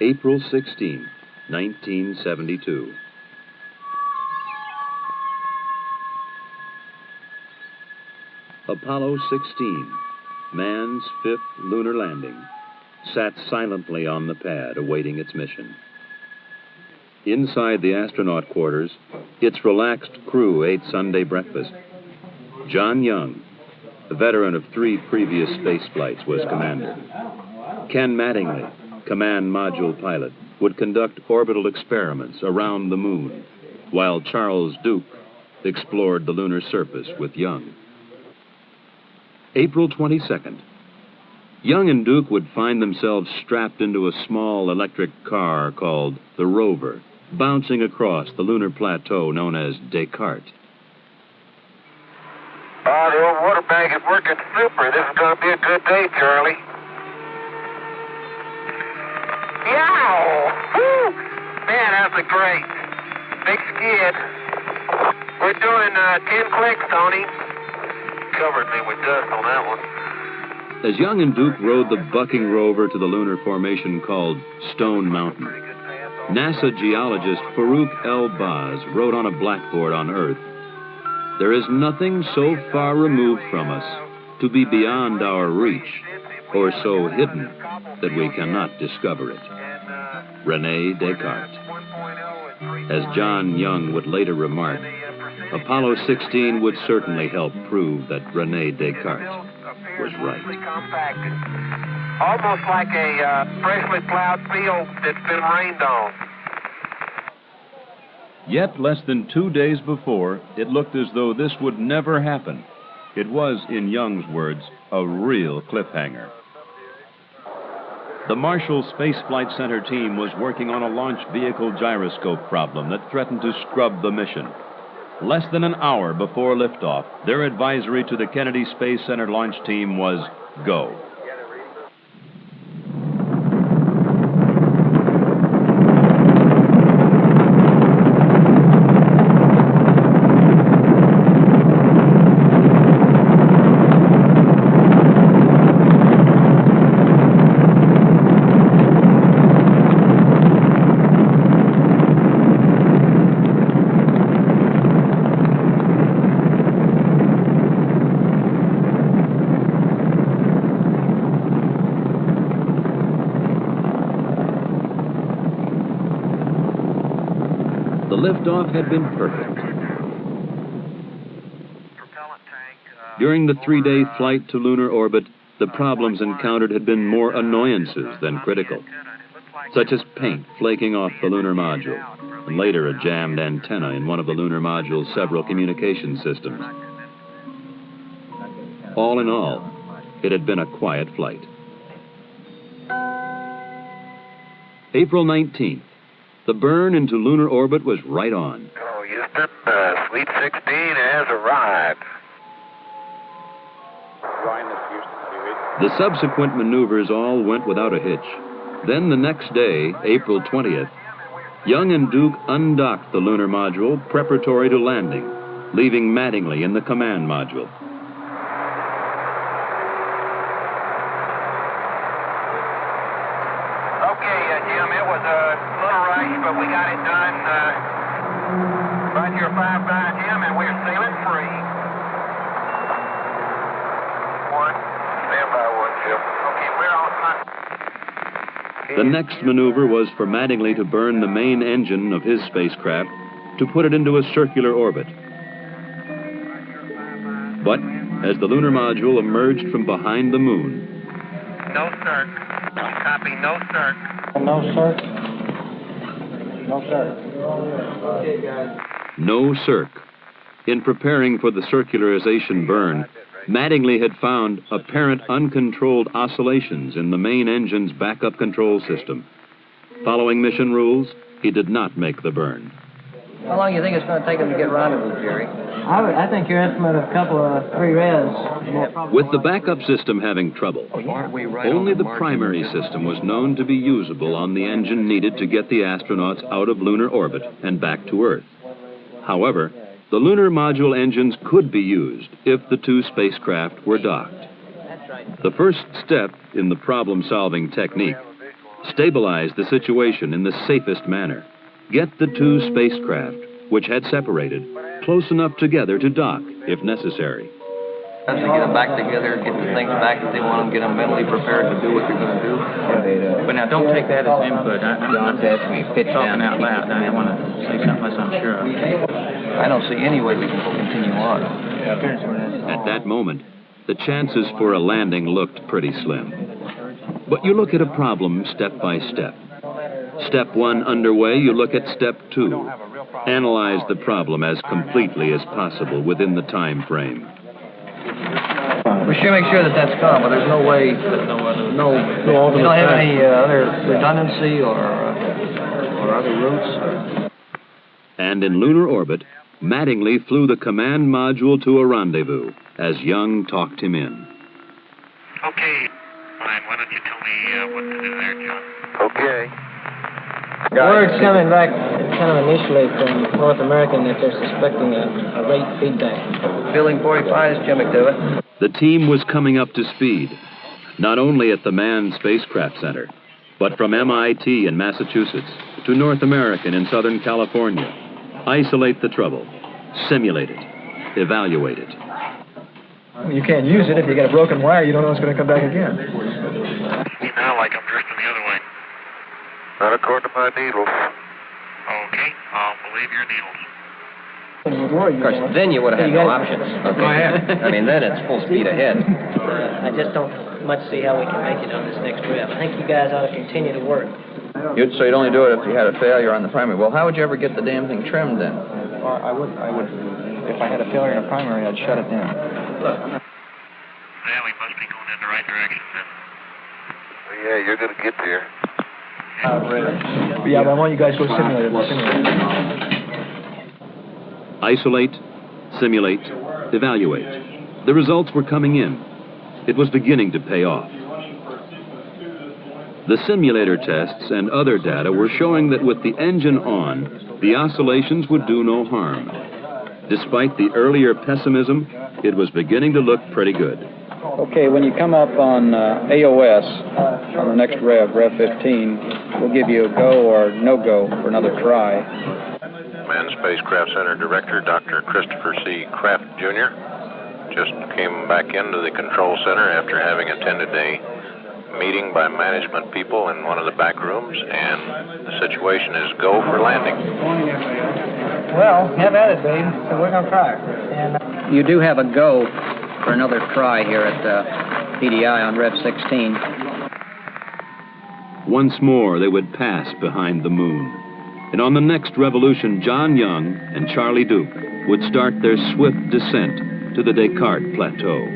April 16, 1972. Apollo 16, man's fifth lunar landing, sat silently on the pad awaiting its mission. Inside the astronaut quarters, its relaxed crew ate Sunday breakfast. John Young, a veteran of 3 previous space flights, was commander. Ken Mattingly, command module pilot, would conduct orbital experiments around the moon, while Charles Duke explored the lunar surface with Young. April 22nd. Young and Duke would find themselves strapped into a small electric car called the Rover, bouncing across the lunar plateau known as Descartes. The old water bag is working super. This is going to be a good day, Charlie. Yow! Woo! Man, that's a great big skid. We're doing 10 clicks, Tony. Covered me with dust on that one. As Young and Duke rode the bucking rover to the lunar formation called Stone Mountain, NASA geologist Farouk El-Baz wrote on a blackboard on Earth, "There is nothing so far removed from us to be beyond our reach, or so hidden that we cannot discover it." René Descartes. As John Young would later remark, Apollo 16 would certainly help prove that René Descartes was right. Compacted. Almost like a freshly plowed field that's been rained on. Yet less than 2 days before, it looked as though this would never happen. It was, in Young's words, a real cliffhanger. The Marshall Space Flight Center team was working on a launch vehicle gyroscope problem that threatened to scrub the mission. Less than an hour before liftoff, their advisory to the Kennedy Space Center launch team was go. Liftoff had been perfect. During the 3-day flight to lunar orbit, the problems encountered had been more annoyances than critical, such as paint flaking off the lunar module, and later a jammed antenna in one of the lunar module's several communication systems. All in all, it had been a quiet flight. April 19th. The burn into lunar orbit was right on. Oh, Houston, Sweet 16 has arrived. The subsequent maneuvers all went without a hitch. Then the next day, April 20th, Young and Duke undocked the lunar module preparatory to landing, leaving Mattingly in the command module. But we got it done right here 5-9, Jim, and we're sailing free. Stand by one, Jim. Okay, we're on. The next maneuver was for Mattingly to burn the main engine of his spacecraft to put it into a circular orbit. But as the lunar module emerged from behind the moon... No, sir. Copy, no, sir. No, sir. No, sir. Okay, guys. No circ. In preparing for the circularization burn, Mattingly had found apparent uncontrolled oscillations in the main engine's backup control system. Following mission rules, he did not make the burn. How long do you think it's going to take them to get rendezvous, Jerry? I think your estimate of a couple of 3 reds. With the backup system having trouble, only the primary system was known to be usable on the engine needed to get the astronauts out of lunar orbit and back to Earth. However, the lunar module engines could be used if the 2 spacecraft were docked. The first step in the problem-solving technique stabilize the situation in the safest manner, get the two spacecraft, which had separated, close enough together to dock if necessary. To get them back together, get the things back that they want them, get them mentally prepared to do what they're going to do. But now, don't take that as input. I'm talking out loud. I want to say something else I'm sure of. I don't see any way we can continue on. At that moment, the chances for a landing looked pretty slim. But you look at a problem step by step. Step 1 underway, you look at step 2. Analyze the problem as completely as possible within the time frame. We should make sure that that's gone, but there's no way, no we don't have any other redundancy or other routes. And in lunar orbit, Mattingly flew the command module to a rendezvous as Young talked him in. Okay, fine. Why don't you tell me what to do there, John? Okay. Word's coming back kind of initially from North American that they're suspecting a rate feedback. Building 45 is coming to it. The team was coming up to speed, not only at the Manned Spacecraft Center, but from MIT in Massachusetts to North American in Southern California. Isolate the trouble, simulate it, evaluate it. You can't use it. If you get a broken wire, you don't know it's going to come back again. See now like I'm drifting the other way. Not according to my needles. Okay, I'll believe your needles. Of course, then you would have had no options. Okay. Go ahead. I mean, then it's full speed ahead. I just don't much see how we can make it on this next rev. I think you guys ought to continue to work. So you'd only do it if you had a failure on the primary. Well, how would you ever get the damn thing trimmed then? I would. If I had a failure in a primary, I'd shut it down. Well, we must be going in the right direction then. Yeah, you're going to get there. Yeah, but I want you guys to go simulate it. Isolate, simulate, evaluate. The results were coming in. It was beginning to pay off. The simulator tests and other data were showing that with the engine on, the oscillations would do no harm. Despite the earlier pessimism, it was beginning to look pretty good. Okay, when you come up on AOS, on the next Rev 15, we'll give you a go or no-go for another try. Manned Spacecraft Center Director Dr. Christopher C. Kraft, Jr. just came back into the control center after having attended a meeting by management people in one of the back rooms, and the situation is go for landing. Well, have at it, babe. So we're going to try it. You do have a go for another try here at PDI on Rev 16. Once more, they would pass behind the moon. And on the next revolution, John Young and Charlie Duke would start their swift descent to the Descartes Plateau.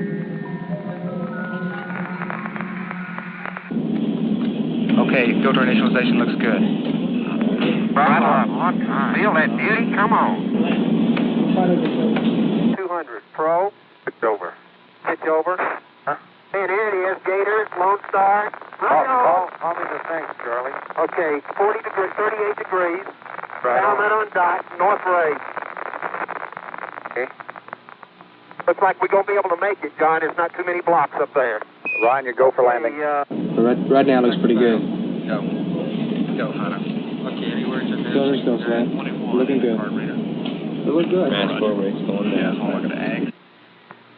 Okay, filter initialization looks good. Right, feel that beauty? Come on. 200. Pro. Pitch over. Pitch over. Huh? And here it is, Gator, Lone Star. Call me the thing, Charlie. Okay, 40 degrees, 38 degrees. Right. Down on dot, north ray. Okay. Looks like we're going to be able to make it, John. There's not too many blocks up there. Ryan, you go for landing. Right now looks pretty good. Go, Hunter. Okay, any words in this? Go, Slam. Looking good. It looks good. Fast forward, it's going down. Look at the ag.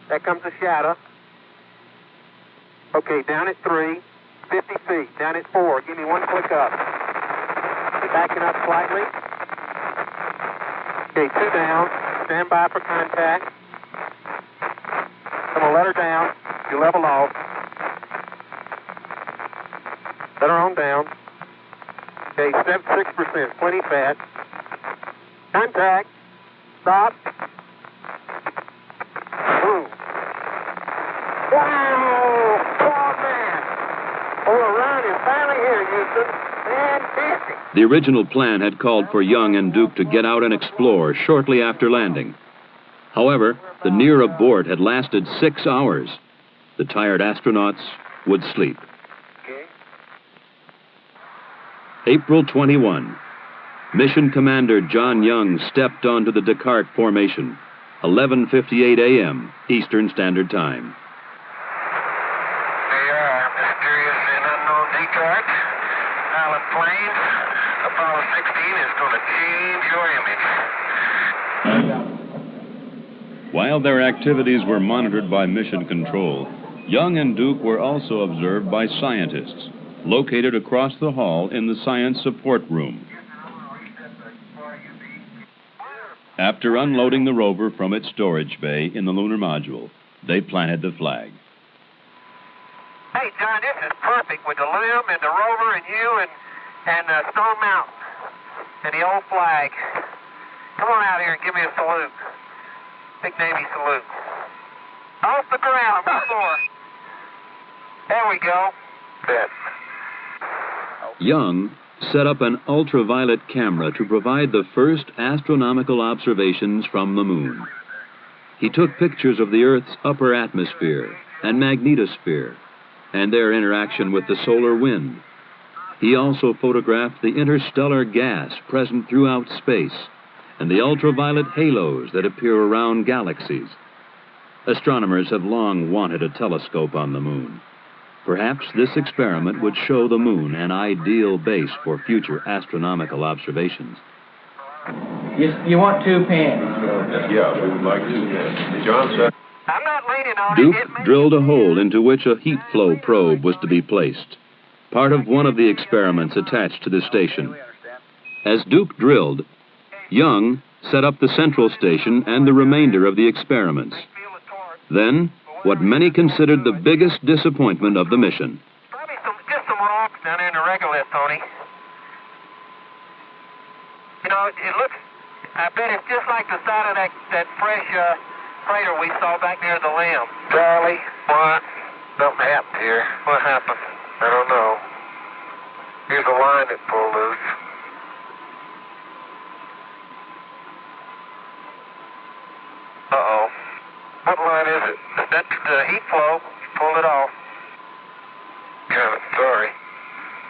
There comes the shadow. Okay, down at 3, 50 feet. Down at 4. Give me one click up. You're backing up slightly. Okay, 2 down. Stand by for contact. I'm going to let her down. You level off. Let her on down. Okay, 6%. Plenty fat. Contact. Stop. Boom. Wow! Oh, man. Oh, the run is finally here, Houston. Fantastic. The original plan had called for Young and Duke to get out and explore shortly after landing. However, the near abort had lasted 6 hours. The tired astronauts would sleep. April 21. Mission Commander John Young stepped onto the Descartes formation, 11:58 a.m. Eastern Standard Time. They are mysterious and unknown Descartes. pilot planes. Apollo 16 is going to change your image. While their activities were monitored by Mission Control, Young and Duke were also observed by scientists, located across the hall in the Science Support Room. After unloading the rover from its storage bay in the lunar module, they planted the flag. Hey, John, this is perfect with the limb and the rover and you and Stone Mountain and the old flag. Come on out here and give me a salute. Big Navy salute. Off the ground, before. There we go. Good. Young set up an ultraviolet camera to provide the first astronomical observations from the moon. He took pictures of the Earth's upper atmosphere and magnetosphere and their interaction with the solar wind. He also photographed the interstellar gas present throughout space and the ultraviolet halos that appear around galaxies. Astronomers have long wanted a telescope on the moon. Perhaps this experiment would show the moon an ideal base for future astronomical observations. You want 2 pans? Yeah, we would like to. John said. I'm not leaning on Duke it. drilled a hole into which a heat flow probe was to be placed, part of one of the experiments attached to the station. As Duke drilled, Young set up the central station and the remainder of the experiments. Then, what many considered the biggest disappointment of the mission. Probably just some rocks down there in the regolith, Tony. You know, it looks, I bet it's just like the side of that fresh crater we saw back near the limb. Charlie, what? Something happened here. What happened? I don't know. Here's a line that pulled loose. Uh-oh. What line is it? That's the heat flow. Pull it off. God, sorry.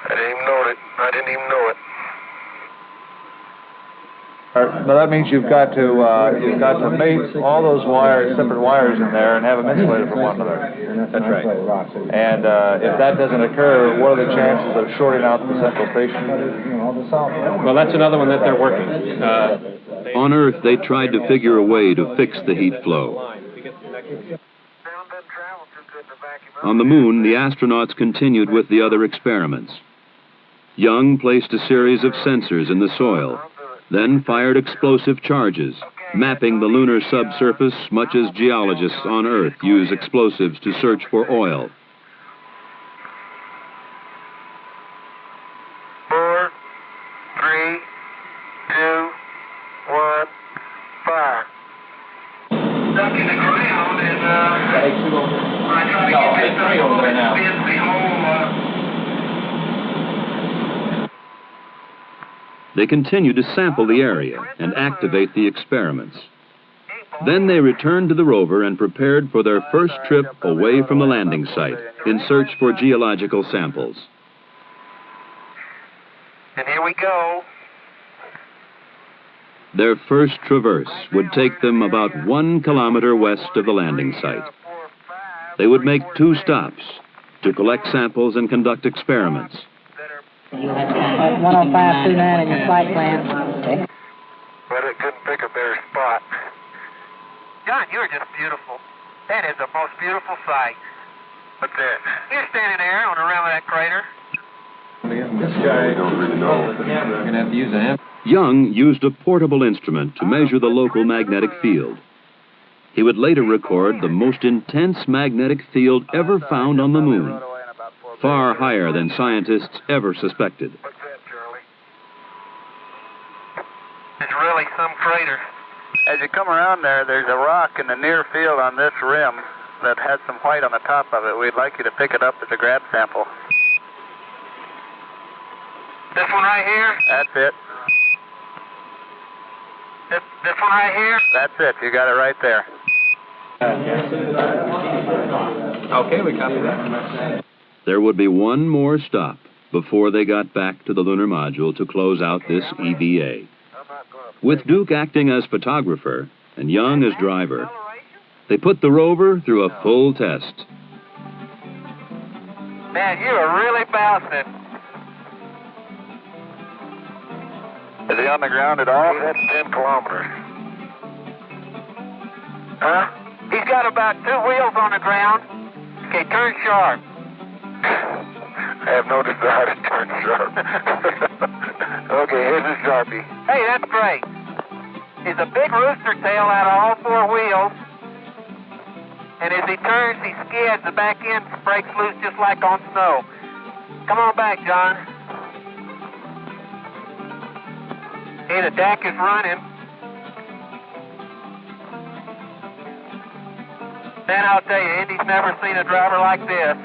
I didn't even know it. Now that means you've got to mate all those wires, separate wires in there, and have them insulated from one another. That's right. And if that doesn't occur, what are the chances of shorting out the central station? Well, that's another one that they're working. On Earth, they tried to figure a way to fix the heat flow. On the moon, the astronauts continued with the other experiments. Young placed a series of sensors in the soil, then fired explosive charges, mapping the lunar subsurface much as geologists on Earth use explosives to search for oil. 4, 3, 2, 1, fire. Stuck in the ground and I try to get this thing over and spins the whole They continued to sample the area and activate the experiments. Then they returned to the rover and prepared for their first trip away from the landing site in search for geological samples. And here we go. Their first traverse would take them about 1 kilometer west of the landing site. They would make 2 stops to collect samples and conduct experiments. You have 10529 in your flight plan. But it couldn't pick a better spot. John, you're just beautiful. That is the most beautiful sight. What's that? You're standing there on the rim of that crater. This guy, I don't really know. You're going to have to use an amp. Young used a portable instrument to measure the local magnetic field. He would later record the most intense magnetic field ever found on the moon, far higher than scientists ever suspected. What's that, Charlie? It's really some crater. As you come around there, there's a rock in the near field on this rim that has some white on the top of it. We'd like you to pick it up as a grab sample. This one right here? That's it. This one right here? That's it. You got it right there. Okay, we copy that. There would be one more stop before they got back to the lunar module to close out this EVA. With Duke acting as photographer and Young as driver, they put the rover through a full test. Man, you are really bouncing. Is he on the ground at all? That's 10 kilometers. Huh? He's got about 2 wheels on the ground. Okay, turn sharp. I have no desire to turn sharp. Okay, here's the Sharpie. Hey, that's great. He's a big rooster tail out of all 4 wheels. And as he turns, he skids. The back end breaks loose just like on snow. Come on back, John. Hey, the deck is running. Man, I'll tell you, Indy's never seen a driver like this.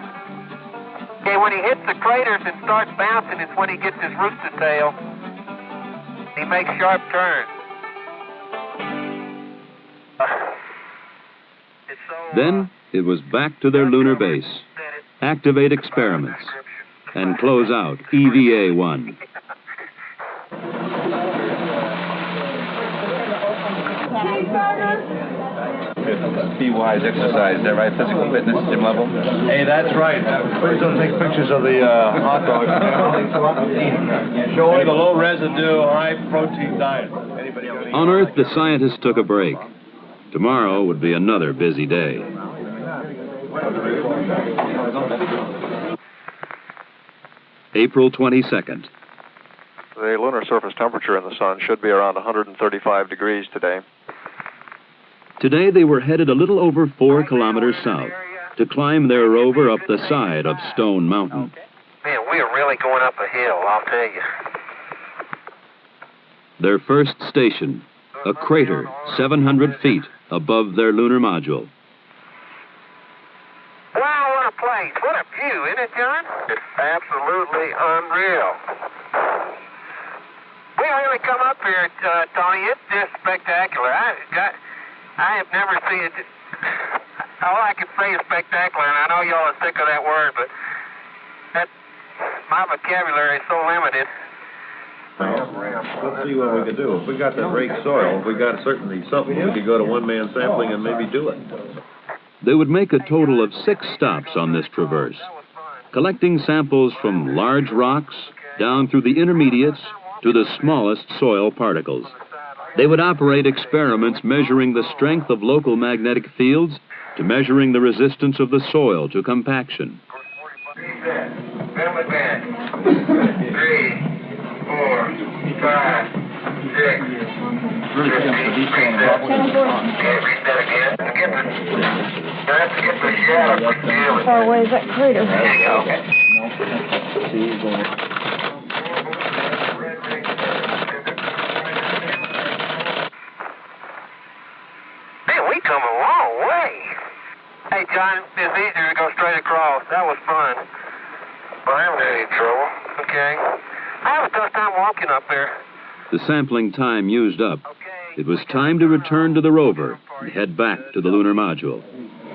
Okay, when he hits the craters and starts bouncing, it's when he gets his rooster tail. He makes sharp turns. Then it was back to their lunar base, activate experiments, and close out EVA-1. P-wise exercise, is that right? Physical fitness, gym level? Hey, that's right. Please don't take pictures of the hot dogs. Show the low residue, high protein diet. On Earth, the scientists took a break. Tomorrow would be another busy day. April 22nd. The lunar surface temperature in the sun should be around 135 degrees today. Today they were headed a little over 4 kilometers south to climb their rover up the side of Stone Mountain. Man, we are really going up a hill, I'll tell you. Their first station, a crater 700 feet above their lunar module. Wow, what a place. What a view, isn't it, John? It's absolutely unreal. We really come up here, Tony. It's just spectacular. I have never seen it. All I can say is spectacular, and I know y'all are sick of that word, but my vocabulary is so limited. Let's see what we can do. If we got that rake soil, if we got certainly something, we could go to one-man sampling and maybe do it. They would make a total of 6 stops on this traverse, collecting samples from large rocks down through the intermediates to the smallest soil particles. They would operate experiments measuring the strength of local magnetic fields to measuring the resistance of the soil to compaction. 3, 4, 5, 6. Really good for these kind of Okay, read that again. To get the shadow for How far away is that crater? There you go. Man, we come a long way. Hey, John, it's easier to go straight across. That was fun. Well, I haven't had any trouble. Okay. I have a tough time walking up there. The sampling time used up, it was time to return to the rover and head back to the lunar module.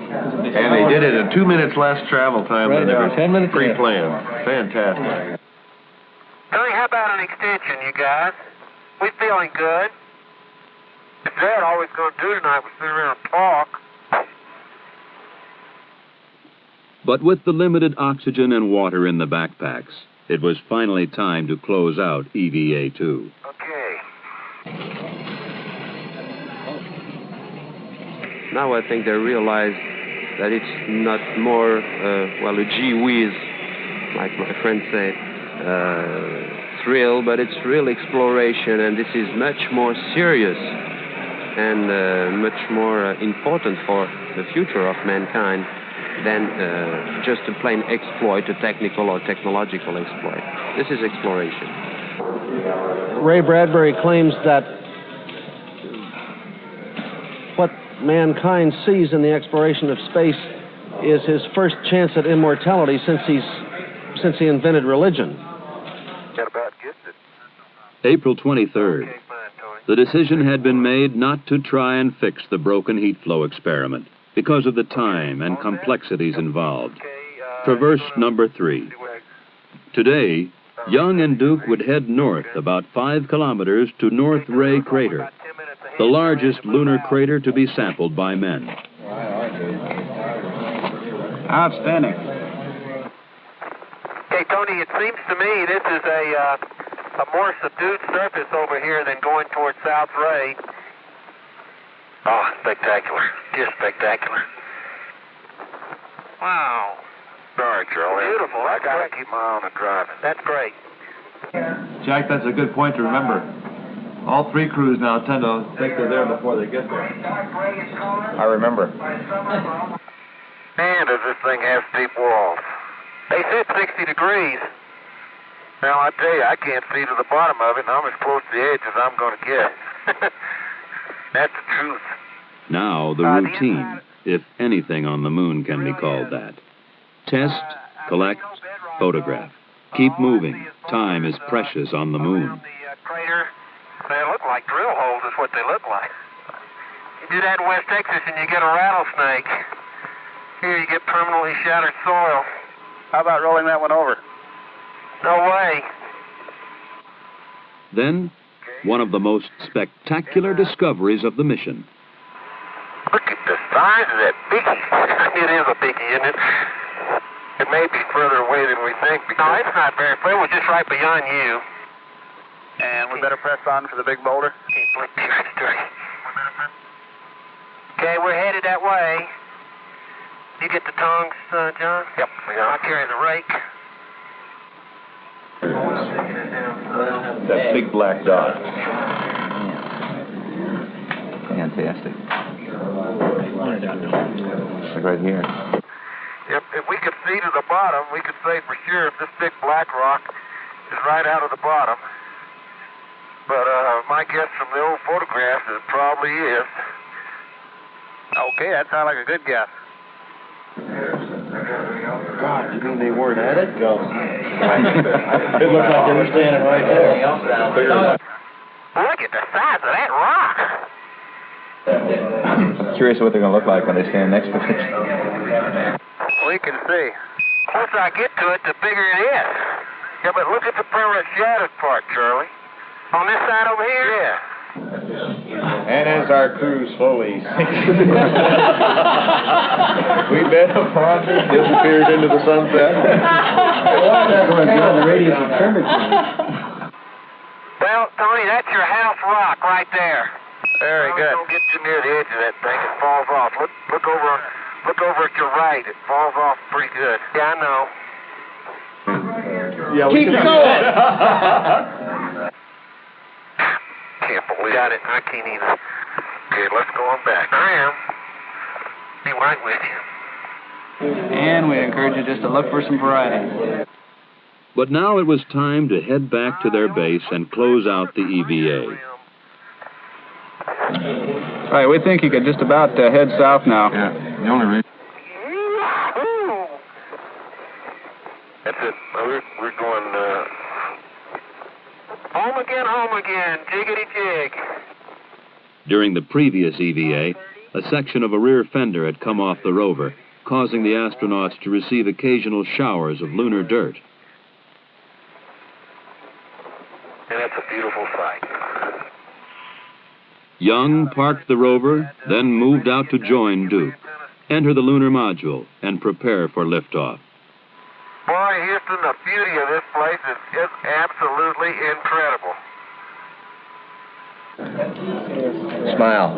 And they did it in 2 minutes less travel time than they were 10 minutes pre-planned. Fantastic. Tony, how about an extension, you guys? We feeling good. If Dad all we're going to do tonight was sit around and talk. But with the limited oxygen and water in the backpacks, it was finally time to close out EVA-2. Okay. Now I think they realize that it's not more, a gee whiz, like my friend said, thrill, but it's real exploration, and this is much more serious and much more important for the future of mankind than just a plain exploit, a technical or technological exploit. This is exploration. Ray Bradbury claims that what mankind sees in the exploration of space is his first chance at immortality since he invented religion. That about gets it. April 23rd. The decision had been made not to try and fix the broken heat flow experiment because of the time and complexities involved. Traverse number 3. Today, Young and Duke would head north about 5 kilometers to North Ray Crater, the largest lunar crater to be sampled by men. Outstanding. Okay, Tony, it seems to me this is a a more subdued surface over here than going towards South Ray. Oh, spectacular. Just spectacular. Wow. Sorry, Charlie. Beautiful. I gotta keep my eye on the driving. That's great. Jack, that's a good point to remember. All three crews now tend to think they're there before they get there. I remember. Man, does this thing have steep walls. They said 60 degrees. Now, I tell you, I can't see to the bottom of it, and I'm as close to the edge as I'm going to get. That's the truth. Now, the routine, if anything on the moon can be called that. Test, collect, photograph. Keep moving. Time is precious on the moon. Crater, they look like drill holes is what they look like. You do that in West Texas and you get a rattlesnake. Here you get permanently shattered soil. How about rolling that one over? No way. Then, one of the most spectacular discoveries of the mission. Look at the size of that biggie. It is a biggie, isn't it? It may be further away than we think. No, it's not very far. It was just right beyond you. And we better press on for the big boulder? Okay, we're headed that way. You get the tongs, John? Yep. I'll carry the rake. That big black dot. Fantastic. Like right here. If we could see to the bottom, we could say for sure if this big black rock is right out of the bottom. But my guess from the old photographs is it probably is. Okay, that sounds like a good guess. God, you mean they weren't at it? Go. It looked like they were standing right there. Look at the size of that rock. I'm curious what they're going to look like when they stand next to it. We can see. The closer I get to it, the bigger it is. Yeah, but look at the permanent shattered part, Charlie. On this side over here? Yeah. And as our crew slowly sinks, we bet upon disappeared into the sunset. The radius of curvature. Well, Tony, that's your house rock right there. Very good. Don't get too near the edge of that thing. It falls off. Look over at your right. It falls off pretty good. Yeah, I know. Yeah, Keep going. Can't believe it. I can't either. Okay, let's go on back. I am. Be right with you. And we encourage you just to look for some variety. But now it was time to head back to their base and close out the EVA. All right, we think you could just about head south now. Yeah, the only reason. That's it. We're going home again, jiggity jig. During the previous EVA, a section of a rear fender had come off the rover, causing the astronauts to receive occasional showers of lunar dirt. And that's a beautiful sight. Young parked the rover, then moved out to join Duke, enter the lunar module, and prepare for liftoff. Boy, Houston, the beauty of this place is just absolutely incredible. Smile.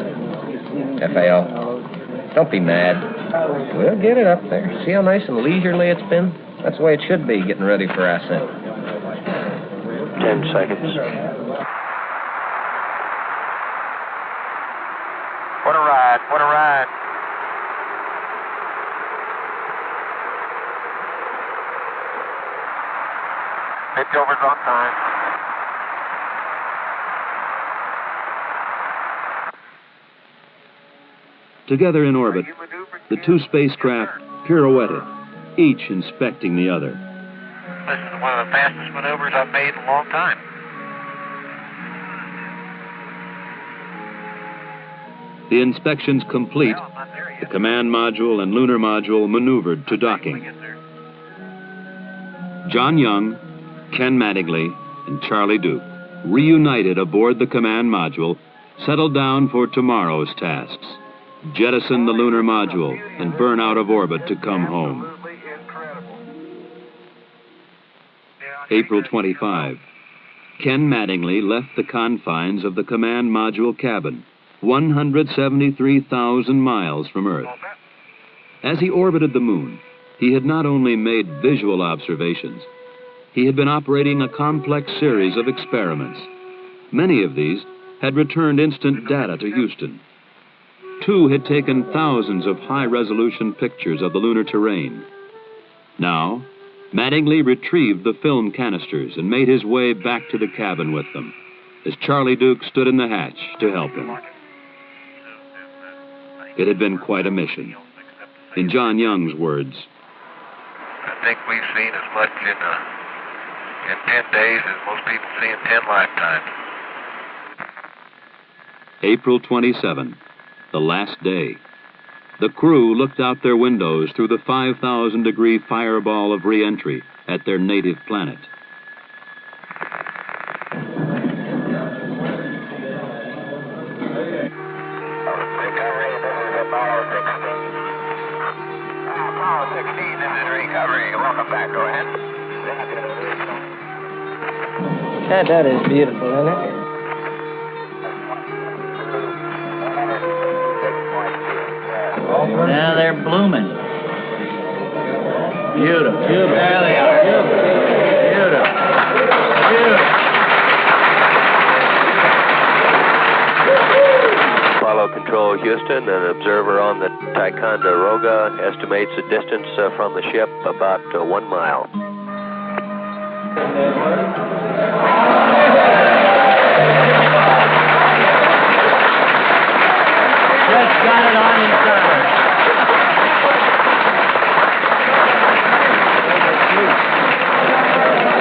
FAO. Don't be mad. We'll get it up there. See how nice and leisurely it's been? That's the way it should be, getting ready for ascent. 10 seconds. What a ride, what a ride. Midjover's on time. Together in orbit, the two spacecraft pirouetted, each inspecting the other. This is one of the fastest maneuvers I've made in a long time. The inspections complete, the command module and lunar module maneuvered to docking. John Young, Ken Mattingly, and Charlie Duke, reunited aboard the command module, settled down for tomorrow's tasks. Jettison the lunar module and burn out of orbit to come home. April 25. Ken Mattingly left the confines of the command module cabin, 173,000 miles from Earth. As he orbited the moon, he had not only made visual observations, he had been operating a complex series of experiments. Many of these had returned instant data to Houston. 2 had taken thousands of high-resolution pictures of the lunar terrain. Now, Mattingly retrieved the film canisters and made his way back to the cabin with them, as Charlie Duke stood in the hatch to help him. It had been quite a mission. In John Young's words, I think we've seen as much in 10 days as most people see in 10 lifetimes. April 27, the last day. The crew looked out their windows through the 5,000-degree fireball of re-entry at their native planet. Apollo 16, this is recovery. Welcome back. Go ahead. God, that is beautiful, isn't it? Now they're blooming. Beautiful. Beautiful. There they are. Beautiful. Beautiful. Beautiful. Apollo Control Houston, an observer on the Ticonderoga estimates the distance from the ship about 1 mile. Just got it on inside.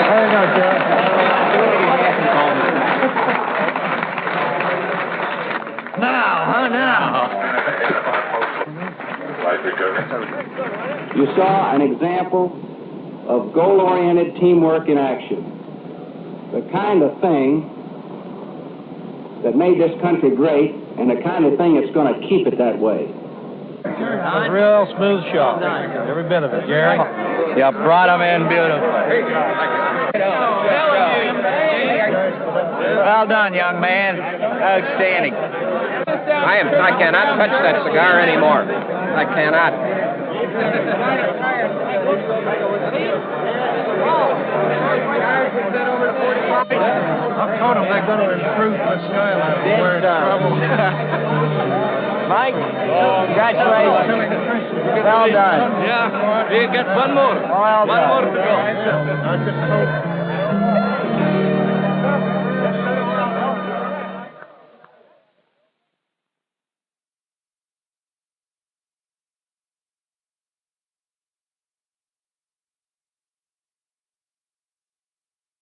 There you go, Joe. Now. You saw an example of goal-oriented teamwork in action. The kind of thing that made this country great and the kind of thing that's going to keep it that way. A real smooth shot. Every bit of it, Jerry. You brought them in beautifully. Well done, young man. Outstanding. I cannot touch that cigar anymore. I cannot. I told them they're going to improve the skyline. We're in trouble. Mike, congratulations. Well done. Yeah, you get one more. Well done. One more to go. I just hope.